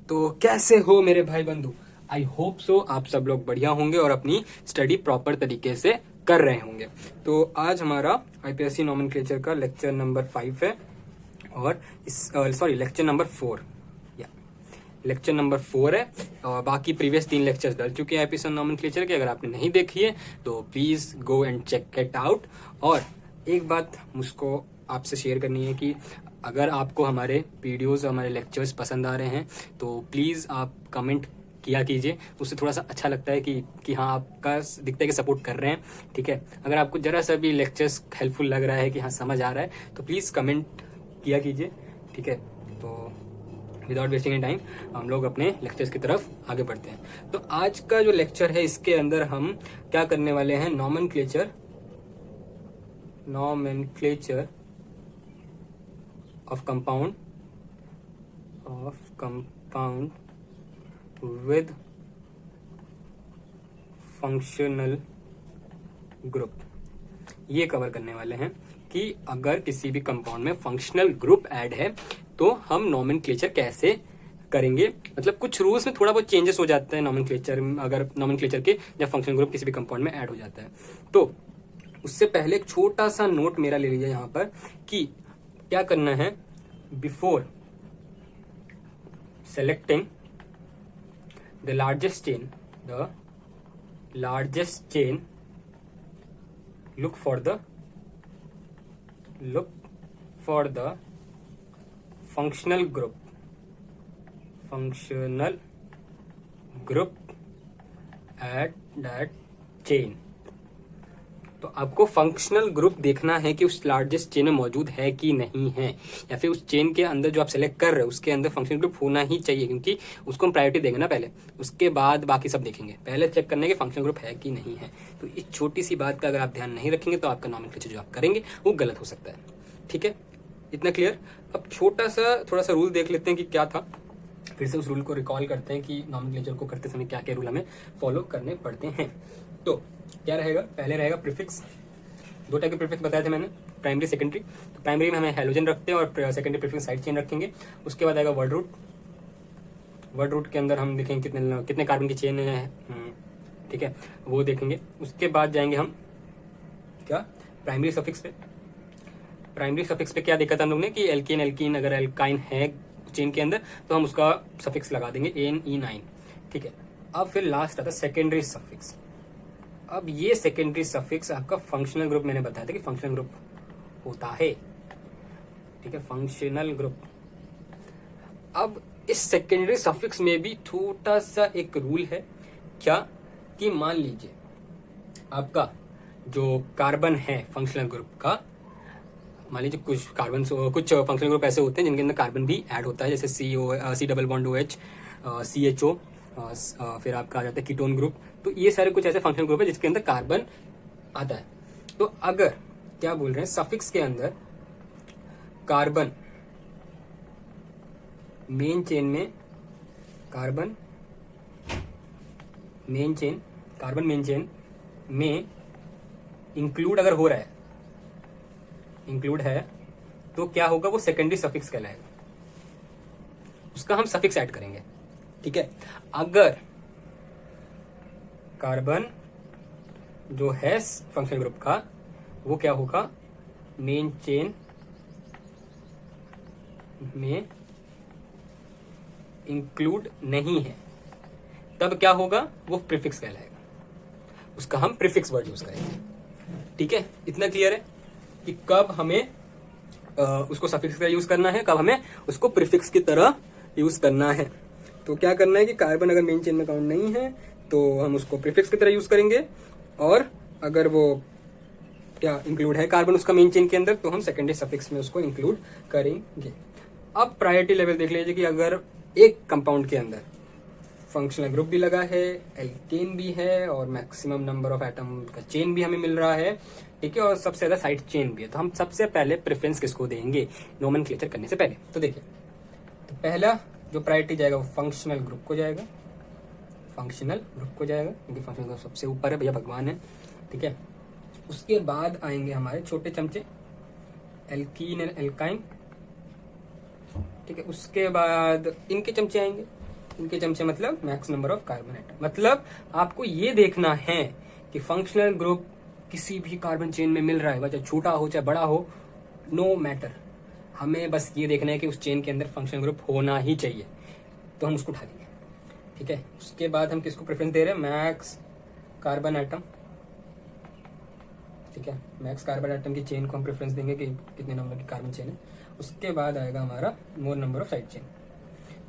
तो कैसे हो मेरे भाई बंधु। आई होप सो आप सब लोग बढ़िया होंगे और अपनी स्टडी प्रॉपर तरीके से कर रहे होंगे। तो आज हमारा आईपीएससी नॉमेनक्लेचर का लेक्चर नंबर 5 है और लेक्चर नंबर 4 या लेक्चर नंबर 4 है। और बाकी प्रीवियस 3 लेक्चर्स डल चुके हैं आईपीएससी नॉमेनक्लेचर के। अगर आपने नहीं देखी है तो please go and check it out. और एक बात मुझको आपसे शेयर करनी है कि अगर आपको हमारे वीडियोस हमारे लेक्चर्स पसंद आ रहे हैं तो प्लीज़ आप कमेंट किया कीजिए। उससे थोड़ा सा अच्छा लगता है कि हाँ आपका दिखता है कि सपोर्ट कर रहे हैं। ठीक है, अगर आपको जरा सा भी लेक्चर्स हेल्पफुल लग रहा है कि हाँ समझ आ रहा है तो प्लीज़ कमेंट किया कीजिए। ठीक है, तो विदाउट वेस्टिंग टाइम हम लोग अपने लेक्चर्स की तरफ आगे बढ़ते हैं। तो आज का जो लेक्चर है इसके अंदर हम क्या करने वाले हैं, nomenclature of compound with functional group। ये कवर करने वाले हैं कि अगर किसी भी कंपाउंड में फंक्शनल ग्रुप ऐड है तो हम नॉमेनक्लेचर कैसे करेंगे। मतलब कुछ रूल्स में थोड़ा बहुत चेंजेस हो जाता है नॉमेनक्लेचर के जब फंक्शनल ग्रुप किसी भी कंपाउंड में ऐड हो जाता है। तो उससे पहले एक छोटा सा नोट मेरा ले लीजिए यहाँ पर कि क्या करना है। Before selecting the largest chain look for the functional group at that chain। तो आपको फंक्शनल ग्रुप देखना है कि उस लार्जेस्ट चेन में मौजूद है कि नहीं है, या फिर उस चेन के अंदर जो आप सेलेक्ट कर रहे हो उसके अंदर फंक्शनल ग्रुप होना ही चाहिए, क्योंकि उसको हम प्रायोरिटी देंगे ना पहले, उसके बाद बाकी सब देखेंगे। पहले चेक करने के फंक्शनल ग्रुप है कि नहीं है। तो इस छोटी सी बात का अगर आप ध्यान नहीं रखेंगे तो आपका नॉमेनक्लेचर जो आप करेंगे वो गलत हो सकता है। ठीक है, इतना क्लियर। अब थोड़ा सा रूल देख लेते हैं कि क्या था, फिर से उस रूल को रिकॉल करते हैं कि नॉमेनक्लेचर को करते समय क्या क्या रूल हमें फॉलो करने पड़ते हैं। तो क्या रहेगा, पहले रहेगा प्रीफिक्स। 2 टाइप के प्रीफिक्स बताए थे मैंने, प्राइमरी सेकेंडरी। तो प्राइमरी में हमें हेलोजन रखते हैं और सेकेंडरी प्रीफिक्स साइड चेन रखेंगे। उसके बाद आएगा वर्ड रूट के अंदर हम देखेंगे कितने कार्बन की चेन है। ठीक है, वो देखेंगे। उसके बाद जाएंगे हम क्या, प्राइमरी सफिक्स पे। प्राइमरी सफिक्स पे क्या देखा था हम लोग ने कि एल्कीन अगर एल्काइन है चेन के अंदर तो हम उसका सफिक्स लगा देंगे NE9। ठीक है, अब फिर लास्ट आता है सेकेंडरी सफिक्स। अब ये सेकेंडरी सफिक्स आपका फंक्शनल ग्रुप, मैंने बताया था कि फंक्शनल ग्रुप होता है। ठीक है, फंक्शनल ग्रुप। अब इस सेकेंडरी सफिक्स में भी छोटा सा एक रूल है, क्या कि मान लीजिए आपका जो कार्बन है फंक्शनल ग्रुप का, मान लीजिए कुछ फंक्शनल ग्रुप ऐसे होते हैं जिनके अंदर कार्बन भी ऐड होता है, जैसे C double bond OH, CHO, फिर आपका आ जाता है कीटोन ग्रुप। तो ये सारे कुछ ऐसे फंक्शनल ग्रुप है जिसके अंदर कार्बन आता है। तो अगर क्या बोल रहे हैं, सफिक्स के अंदर कार्बन मेन चेन में इंक्लूड अगर हो रहा है, इंक्लूड है, तो क्या होगा, वो सेकेंडरी सफिक्स कहलाएगा। उसका हम सफिक्स ऐड करेंगे। ठीक है, अगर कार्बन जो है फंक्शनल ग्रुप का वो क्या होगा, मेन चेन में इंक्लूड नहीं है, तब क्या होगा, वो प्रीफिक्स कहलाएगा। उसका हम प्रीफिक्स वर्ड यूज करेंगे। ठीक है, इतना क्लियर है कि कब हमें उसको सफिक्स का यूज करना है, कब हमें उसको प्रीफिक्स की तरह यूज करना है। तो क्या करना है कि कार्बन अगर मेन चेन में काउंट नहीं है तो हम उसको प्रीफिक्स की तरह यूज करेंगे, और अगर वो क्या इंक्लूड है कार्बन उसका मेन चेन के अंदर तो हम सेकेंडरी सफिक्स में उसको इंक्लूड करेंगे। अब प्रायोरिटी लेवल देख लीजिए कि अगर एक कंपाउंड के अंदर फंक्शनल ग्रुप भी लगा है, एल्केन भी है और मैक्सिमम नंबर ऑफ एटम का चेन भी हमें मिल रहा है, ठीक है, और सबसे ज्यादा साइड चेन भी है, तो हम सबसे पहले प्रेफरेंस किसको देंगे नोमेनक्लेचर करने से पहले। तो देखिए, तो पहला जो प्रायोरिटी जाएगा वो फंक्शनल ग्रुप को जाएगा, क्योंकि फंक्शनल ग्रुप सबसे ऊपर है भैया, भगवान है। ठीक है, उसके बाद आएंगे हमारे छोटे चमचे एल्कीन एंड एल्काइन। ठीक है, उसके बाद इनके चमचे आएंगे इनके चमचे मतलब max number of carbon atom. मतलब आपको ये देखना है कि फंक्शनल ग्रुप किसी भी कार्बन चेन में मिल रहा है, चाहे छोटा हो चाहे बड़ा हो, नो मैटर, हमें बस ये देखना है कि उस चेन के अंदर फंक्शनल ग्रुप होना ही चाहिए, तो हम उसको उठा देंगे। ठीक है, उसके बाद हम किसको प्रेफरेंस दे रहे हैं, मैक्स कार्बन एटम। ठीक है, मैक्स कार्बन एटम की चेन को हम प्रेफरेंस देंगे कि कितने नंबर की कार्बन चेन है। उसके बाद आएगा हमारा मोर नंबर ऑफ साइड चेन।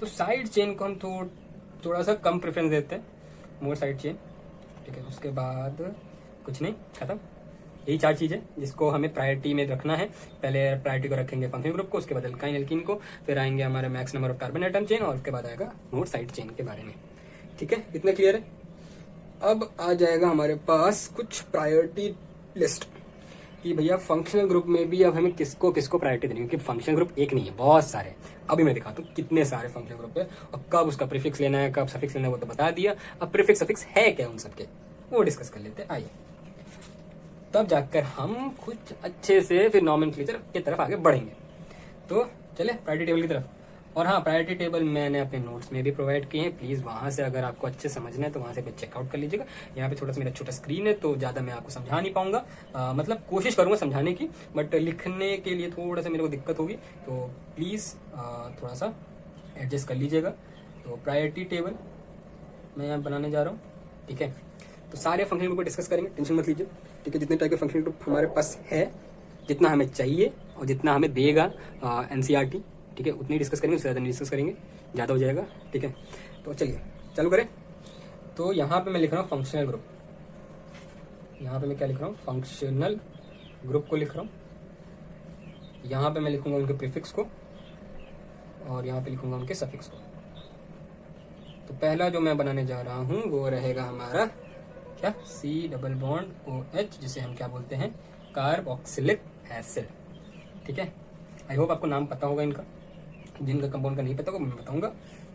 तो साइड चेन को हम थोड़ा सा कम प्रेफरेंस देते हैं, मोर साइड चेन। ठीक है, उसके बाद कुछ नहीं, खत्म। यही 4 चीजें जिसको हमें प्रायोरिटी में रखना है। पहले प्रायोरिटी को रखेंगे फंक्शनल ग्रुप को, उसके बाद अल्काइन एल्कीन को, फिर आएंगे हमारे max number of carbon atom chain, और उसके बाद आएगा मोर साइड चेन के बारे में। ठीक है, इतना क्लियर है। अब आ जाएगा हमारे पास कुछ प्रायोरिटी लिस्ट कि भैया फंक्शनल ग्रुप में भी अब हमें किसको किसको प्रायोरिटी देनी है, क्योंकि फंक्शनल ग्रुप एक नहीं है, बहुत सारे। अभी मैं दिखाता हूँ कितने सारे फंक्शनल ग्रुप है और कब उसका प्रीफिक्स लेना है, कब सफिक्स लेना है, वो तो बता दिया। अब प्रीफिक्स सफिक्स है क्या उन सबके, वो डिस्कस कर लेते हैं। आइए, तब जाकर हम कुछ अच्छे से फिर नॉमेनक्लेचर की तरफ आगे बढ़ेंगे। तो चले प्रायोरिटी टेबल की तरफ। और हाँ, प्रायोरिटी टेबल मैंने अपने नोट्स में भी प्रोवाइड किए हैं, प्लीज़ वहाँ से अगर आपको अच्छे समझना है तो वहाँ से चेकआउट कर लीजिएगा। यहाँ पे थोड़ा सा मेरा छोटा स्क्रीन है तो ज़्यादा मैं आपको समझा नहीं पाऊंगा, मतलब कोशिश करूँगा समझाने की, बट लिखने के लिए थोड़ा सा मेरे को दिक्कत होगी, तो प्लीज़ थोड़ा सा एडजस्ट कर लीजिएगा। तो प्रायोरिटी टेबल मैं यहाँ बनाने जा रहा हूँ। ठीक है, तो सारे फंक्शनल ग्रुप को डिस्कस करेंगे, टेंशन मत लीजिए। ठीक है, जितने टाइप के फंक्शनल ग्रुप हमारे पास है, जितना हमें चाहिए और जितना हमें देगा NCERT, ठीक है, उतनी डिस्कस करेंगे, उससे ज़्यादा नहीं डिस्कस करेंगे, ज़्यादा हो जाएगा। ठीक है, तो चलिए चालू करें। तो यहाँ पे मैं लिख रहा हूँ फंक्शनल ग्रुप। यहाँ पे मैं क्या लिख रहा हूँ, फंक्शनल ग्रुप को लिख रहा हूँ। यहाँ पे मैं लिखूंगा उनके प्रीफिक्स को और यहाँ पे लिखूंगा उनके सफिक्स को। तो पहला जो मैं बनाने जा रहा हूँ वो रहेगा हमारा क्या, C+OH, जिसे हम क्या बोलते हैं, कार्बोक्सिलिक एसिड। ठीक है, आई होप आपको नाम पता होगा इनका, जिनका कंपाउंड का नहीं पता होगा मैं बताऊंगा।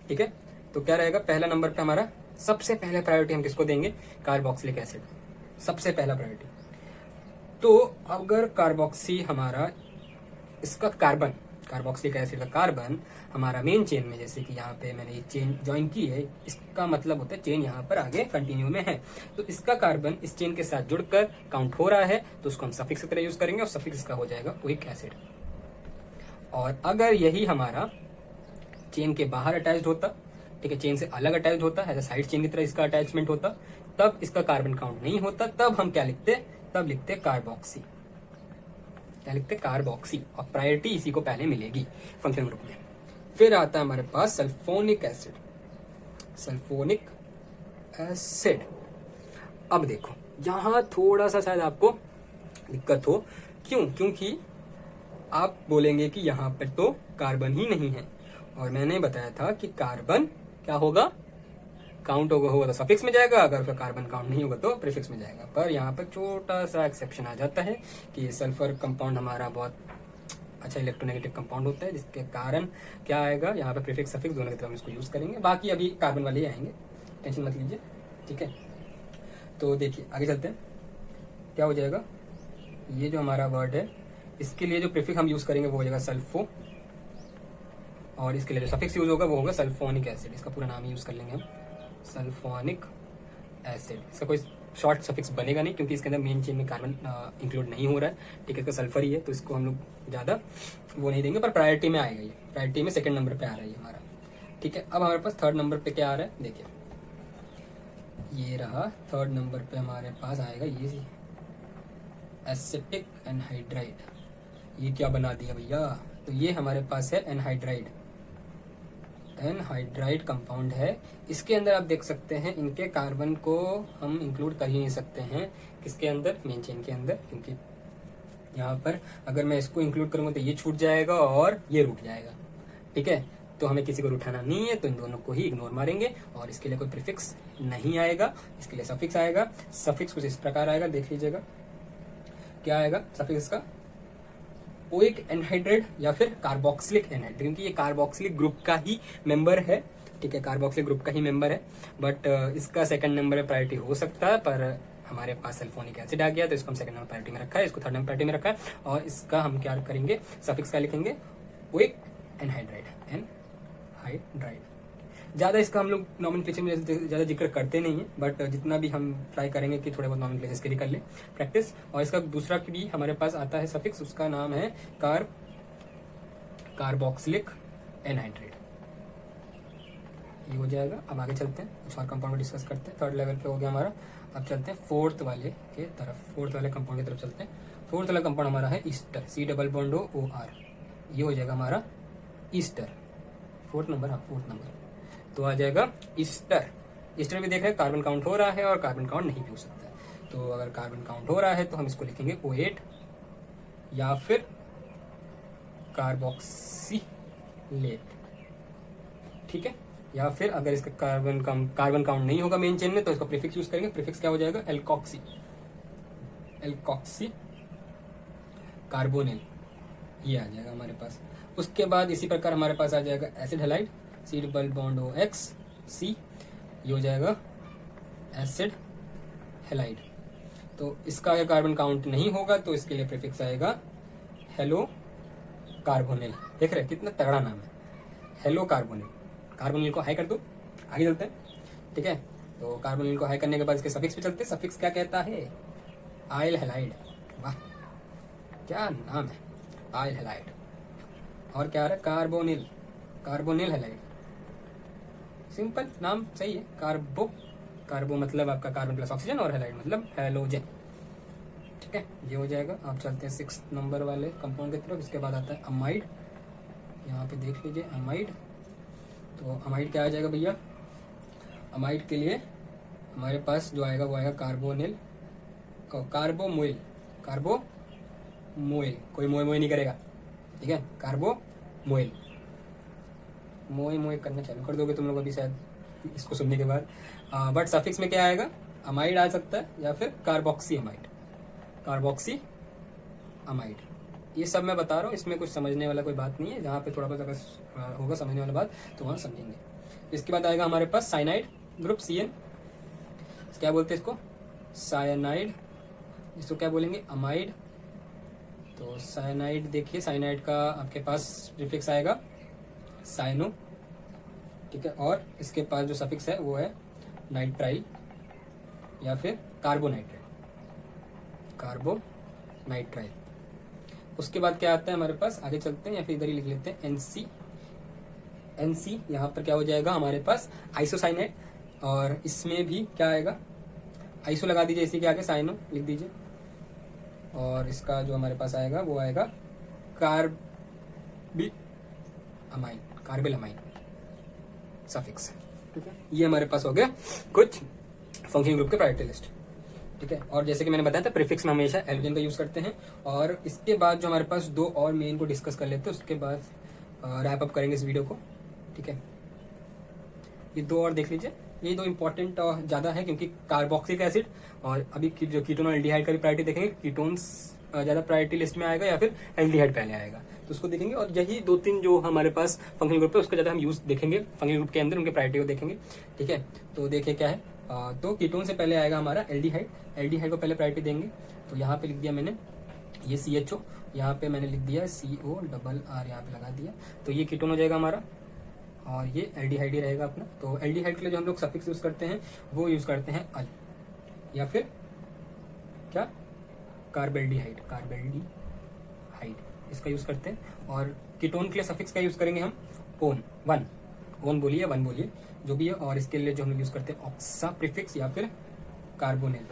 ठीक है, तो क्या रहेगा, पहला नंबर पे हमारा सबसे पहले प्रायोरिटी हम किसको देंगे, कार्बोक्सिलिक एसिड, सबसे पहला प्रायोरिटी। तो अगर कार्बोक्सी हमारा, इसका कार्बन, कार्बोक्सिलिक एसिड का कार्बन हमारा मेन चेन में, जैसे कि यहाँ पे मैंने ये चेन ज्वाइन की है, इसका मतलब होता है चेन यहाँ पर आगे कंटिन्यू में है, तो इसका कार्बन इस चेन के साथ जुड़कर काउंट हो रहा है, तो उसको हम सफिक्स की तरह यूज करेंगे और सफिक्स का हो जाएगा ओइक एसिड। और अगर यही हमारा चेन के बाहर अटैच्ड होता, ठीक है, चेन से अलग अटैच्ड होता है, साइड चेन की तरह इसका अटैचमेंट होता, तब इसका कार्बन काउंट नहीं होता, तब हम क्या लिखते, तब लिखते कार्बोक्सी, क्या लिखते, कार्बोक्सी, और प्रायोरिटी इसी को पहले मिलेगी फंक्शनल ग्रुप में। फिर आता है हमारे पास सल्फोनिक एसिड, सल्फोनिक एसिड। अब देखो यहां थोड़ा सा शायद आपको दिक्कत हो, क्यों, क्योंकि आप बोलेंगे कि यहाँ पर तो कार्बन ही नहीं है, और मैंने बताया था कि कार्बन क्या होगा, काउंट होगा तो सफिक्स में जाएगा, अगर उसका कार्बन काउंट नहीं होगा तो प्रीफिक्स में जाएगा। पर यहाँ पर छोटा सा एक्सेप्शन आ जाता है कि सल्फर कंपाउंड हमारा बहुत अच्छा इलेक्ट्रोनेगेटिव कंपाउंड होता है, जिसके कारण क्या आएगा, यहाँ पे प्रीफिक्स सफिक्स दोनों की तरफ हम इसको यूज करेंगे, बाकी अभी कार्बन वाले ही आएंगे, टेंशन मत लीजिए। ठीक है, तो देखिए आगे चलते हैं, क्या हो जाएगा, ये जो हमारा वर्ड है, इसके लिए जो प्रीफिक्स हम यूज करेंगे वो हो जाएगा सल्फो, और इसके लिए जो सफिक्स यूज होगा वो होगा सल्फोनिक एसिड। इसका पूरा नाम ही यूज कर लेंगे हम, सल्फोनिक एसिड। इसका कोई शॉर्ट सफिक्स बनेगा नहीं, क्योंकि इसके अंदर मेन चेन में कार्बन इंक्लूड नहीं हो रहा है। ठीक है, इसका सल्फर ही है, तो इसको हम लोग ज्यादा वो नहीं देंगे, पर प्रायोरिटी में आएगा, ये प्रायोरिटी में सेकंड नंबर पे आ रहा है हमारा। ठीक है, अब हमारे पास थर्ड नंबर पे क्या आ रहा है, देखिए ये रहा, थर्ड नंबर पे हमारे पास आएगा ये एसिटिक एनहाइड्राइड। ये क्या बना दिया भैया, तो ये हमारे पास है एनहाइड्राइड, एनहाइड्राइड कंपाउंड है। इसके अंदर आप देख सकते हैं इनके कार्बन को हम इंक्लूड कर ही नहीं सकते हैं, किसके अंदर, मेन चेन के अंदर, क्योंकि यहाँ पर अगर मैं इसको इंक्लूड करूंगा तो ये छूट जाएगा और ये रुक जाएगा। ठीक है, तो हमें किसी को उठाना नहीं है, तो इन दोनों को ही इग्नोर मारेंगे, और इसके लिए कोई प्रीफिक्स नहीं आएगा, इसके लिए सफिक्स आएगा। सफिक्स कुछ इस प्रकार आएगा, देख लीजिएगा क्या आएगा सफिक्स का, ओइक एनहाइड्राइड या फिर कार्बोक्सिलिक एनहाइड्राइड, क्योंकि ये कार्बोक्सिलिक ग्रुप का ही मेंबर है। ठीक है, कार्बोक्सिलिक ग्रुप का ही मेंबर है, बट इसका सेकंड नंबर पे प्रायोरिटी हो सकता है, पर हमारे पास सल्फोनिक एसिड आ गया तो इसको हम सेकंड नंबर प्रायोरिटी में रखा है, इसको थर्ड नंबर प्रायोरिटी में रखा है, और इसका हम क्या करेंगे, सफिक्स का लिखेंगे ओइक एनहाइड्राइड, एनहाइड्राइड। ज़्यादा इसका हम लोग नॉमेनक्लेचर में ज़्यादा जिक्र करते नहीं है, बट जितना भी हम ट्राई करेंगे कि थोड़े बहुत नॉमेनक्लेचर के लिए कर ले प्रैक्टिस। और इसका दूसरा भी हमारे पास आता है सफिक्स, उसका नाम है कार्बोक्सिलिक एनहाइड्रेट, ये हो जाएगा। अब आगे चलते हैं, कुछ और कंपाउंड में डिस्कस करते हैं। थर्ड लेवल पे हो गया हमारा, अब चलते हैं फोर्थ वाले के तरफ, फोर्थ वाले कंपाउंड की तरफ चलते हैं। फोर्थ वाला कंपाउंड हमारा है ईस्टर, C+O_R, ये हो जाएगा हमारा ईस्टर, फोर्थ नंबर। हाँ, फोर्थ नंबर तो आ जाएगा ईस्टर। ईस्टर भी देख रहे हैं कार्बन काउंट हो रहा है और कार्बन काउंट नहीं भी हो सकता है। तो अगर कार्बन काउंट हो रहा है तो हम इसको लिखेंगे O8 या फिर कार्बोक्सिलेट, ठीक है। या फिर अगर इसका कार्बन काउंट नहीं होगा मेन चेन में तो इसका प्रीफिक्स यूज करेंगे। प्रीफिक्स क्या हो जाएगा, एल्कोक्सी कार्बोनिल, ये आ जाएगा हमारे पास। उसके बाद इसी प्रकार हमारे पास आ जाएगा एसिड हैलाइड, C+OX, C, ये हो जाएगा एसिड हैलाइड। तो इसका अगर कार्बन काउंट नहीं होगा तो इसके लिए प्रीफिक्स आएगा हेलो कार्बोनिल। देख रहे हैं कितना तगड़ा नाम है, हेलो कार्बोनिल। कार्बोनिल को हाई कर दो, आगे चलते हैं, ठीक है। तो कार्बोनिल को हाई करने के बाद इसके सफिक्स पे चलते हैं। सफिक्स क्या कहता है, आइल हैलाइड, वाह क्या नाम है, आइल हैलाइड। और क्या आ रहा है, कार्बोनिल हैलाइड, सिंपल नाम सही है। कार्बो मतलब आपका कार्बन प्लस ऑक्सीजन और हैलाइड मतलब हैलोजन, ठीक है, ये हो जाएगा। आप चलते हैं 6 नंबर वाले कंपाउंड की तरफ। इसके बाद आता है अमाइड, यहाँ पे देख लीजिए अमाइड। तो अमाइड क्या आ जाएगा भैया, अमाइड के लिए हमारे पास जो आएगा वो आएगा कार्बोमोइल, कोई मोए नहीं करेगा, ठीक है। कार्बोमोइल, मोए करना चालू कर दोगे तुम लोग अभी शायद इसको सुनने के बाद। बट सफिक्स में क्या आएगा, अमाइड आ सकता है या फिर कार्बोक्सी अमाइड। ये सब मैं बता रहा हूँ, इसमें कुछ समझने वाला कोई बात नहीं है। जहाँ पे थोड़ा बहुत अगर होगा समझने वाला बात तो वहाँ समझेंगे। इसके बाद आएगा हमारे पास साइनाइड ग्रुप, CN, क्या बोलते हैं इसको, साइनाइड, इसको क्या बोलेंगे, अमाइड। तो साइनाइड देखिए, साइनाइड का आपके पास प्रीफिक्स आएगा साइनो, ठीक है। और इसके पास जो सफिक्स है वो है नाइट्राइल या फिर कार्बोनाइट्राइल। उसके बाद क्या आता है हमारे पास, आगे चलते हैं या फिर इधर ही लिख लेते हैं NC। यहाँ पर क्या हो जाएगा हमारे पास आइसोसाइनाइड, और इसमें भी क्या आएगा, आइसो लगा दीजिए इसी के आगे, साइनो लिख दीजिए। और इसका जो हमारे पास आएगा वो आएगा कार्बिल अमाइन सफिक्स, ठीक है। ये हमारे पास हो गया कुछ फंक्शनल ग्रुप के प्रायोरिटी लिस्ट, ठीक है। और जैसे कि मैंने बताया था प्रीफिक्स में हमेशा एल्केन का यूज करते हैं। और इसके बाद जो हमारे पास 2 और मेन को डिस्कस कर लेते हैं, उसके बाद रैप अप करेंगे इस वीडियो को, ठीक है। ये 2 और देख लीजिए, ये 2 इंपॉर्टेंट ज्यादा है क्योंकि कार्बोक्सिलिक एसिड और अभी जो कीटोन और एल्डिहाइड का भी प्रायोरिटी देखेंगे। कीटोन्स ज्यादा प्रायोरिटी लिस्ट में आएगा या फिर एल्डिहाइड पहले आएगा, तो उसको देखेंगे। और यही 2-3 जो हमारे पास फंक्शनल ग्रुप है उसका ज्यादा हम यूज देखेंगे, फंक्शनल ग्रुप के अंदर उनके प्रायोरिटी को देखेंगे, ठीक है। तो देखिए क्या है, तो कीटोन से पहले आएगा हमारा एल्डिहाइड को पहले प्रायोरिटी देंगे। तो यहाँ पे लिख दिया मैंने ये CHO, यहाँ पे मैंने लिख दिया CORR, यहाँ पे लगा दिया। तो ये कीटोन हो जाएगा हमारा और ये एल्डिहाइड ही रहेगा अपना। तो एल्डिहाइड के लिए जो हम लोग सफिक्स यूज करते हैं वो यूज करते हैं अल या फिर क्या, कार्बेल्डिहाइड, इसका यूज करते हैं। और कीटोन के लिए सफिक्स का यूज करेंगे हम ओन बोलिए, जो भी है। और इसके लिए जो हम यूज करते हैं ऑक्सा प्रीफिक्स या फिर कार्बोनिल।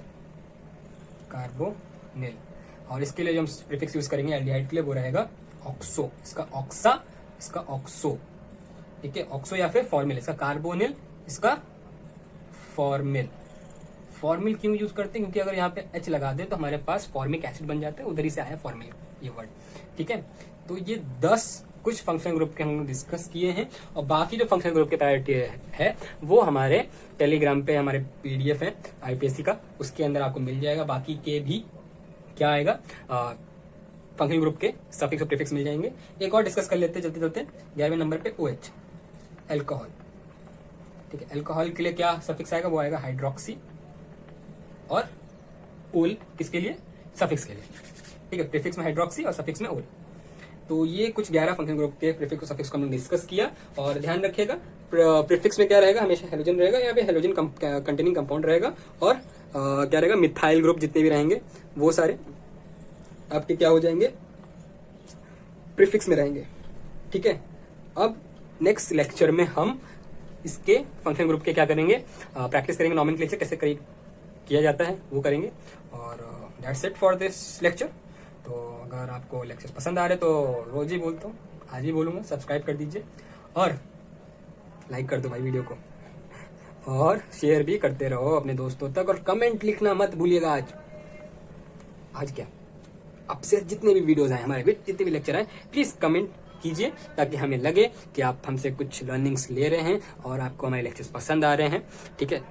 और इसके लिए जो हम प्रीफिक्स यूज करेंगे एल्डिहाइड के लिए वो रहेगा ऑक्सो, इसका ऑक्सा, इसका ऑक्सो, ठीक है। ऑक्सो या फिर फॉर्मिल, इसका कार्बोनिल, इसका फॉर्मिल क्यों यूज करते हैं, क्योंकि अगर यहाँ पे H लगा दे तो हमारे पास फॉर्मिक एसिड बन जाता है, उधर ही से आया फॉर्मिल ये वर्ड, ठीक है। तो ये 10 कुछ फंक्शनल ग्रुप के हम डिस्कस किए हैं। और बाकी जो फंक्शनल ग्रुप के प्रायोरिटी है वो हमारे टेलीग्राम पे हमारे PDF है IPSC का, उसके अंदर आपको मिल जाएगा। बाकी के भी क्या आएगा, फंक्शनल ग्रुप के सफिक्स और प्रीफिक्स मिल जाएंगे। एक और डिस्कस कर लेते हैं जल्दी चलते हैं। 11वें नंबर पे OH, एल्कोहल, ठीक है। एल्कोहल के लिए क्या सफिक्स आएगा, वो आएगा हाइड्रोक्सी और ओल, किसके लिए, सफिक्स के लिए, ठीक है। प्रीफिक्स में हाइड्रोक्सी और सफिक्स में ओल। तो ये कुछ 11 फंक्शन ग्रुप के प्रीफिक्स और सफिक्स को हमने डिस्कस किया। और ध्यान रखिएगा प्रीफिक्स में क्या रहेगा, हमेशा हेलोजन रहेगा या फिर हेलोजन कंटेनिंग कंपाउंड रहेगा। और क्या रहेगा, मिथाइल ग्रुप जितने भी रहेंगे वो सारे आपके क्या हो जाएंगे, प्रीफिक्स में रहेंगे। ठीक है, अब नेक्स्ट लेक्चर में हम इसके फंक्शन ग्रुप के क्या करेंगे, प्रैक्टिस करेंगे, नॉमेनक्लेचर कैसे किया जाता है वो करेंगे। और that's it for this lecture. तो अगर आपको लेक्चर पसंद आ रहे तो रोज ही बोलता हूँ, आज ही बोलूंगा, सब्सक्राइब कर दीजिए और लाइक कर दो भाई वीडियो को, और शेयर भी करते रहो अपने दोस्तों तक। और कमेंट लिखना मत भूलिएगा। आज क्या, अब से जितने भी वीडियोस आए हमारे, जितने भी लेक्चर आए, प्लीज कमेंट कीजिए ताकि हमें लगे कि आप हमसे कुछ लर्निंग्स ले रहे हैं और आपको हमारे लेक्चर्स पसंद आ रहे हैं। ठीक है,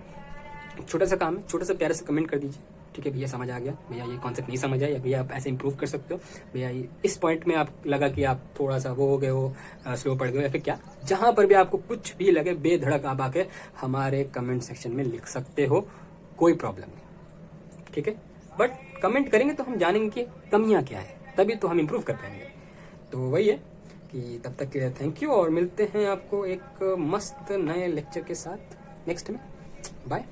छोटा सा काम है, छोटा सा प्यारे से कमेंट कर दीजिए। ठीक है, भैया समझ आ गया, भैया ये कॉन्सेप्ट नहीं समझ आया, या भैया आप ऐसे इंप्रूव कर सकते हो, भैया इस पॉइंट में आप लगा कि आप थोड़ा सा वो हो गए हो, स्लो पड़ गए, या फिर क्या, जहां पर भी आपको कुछ भी लगे बेधड़क आप आके हमारे कमेंट सेक्शन में लिख सकते हो, कोई प्रॉब्लम नहीं। ठीक है, बट कमेंट करेंगे तो हम जानेंगे कि कमियां क्या है, तभी तो हम इम्प्रूव कर पाएंगे। तो वही है कि तब तक के लिए थैंक यू, और मिलते हैं आपको एक मस्त नए लेक्चर के साथ नेक्स्ट में। बाय।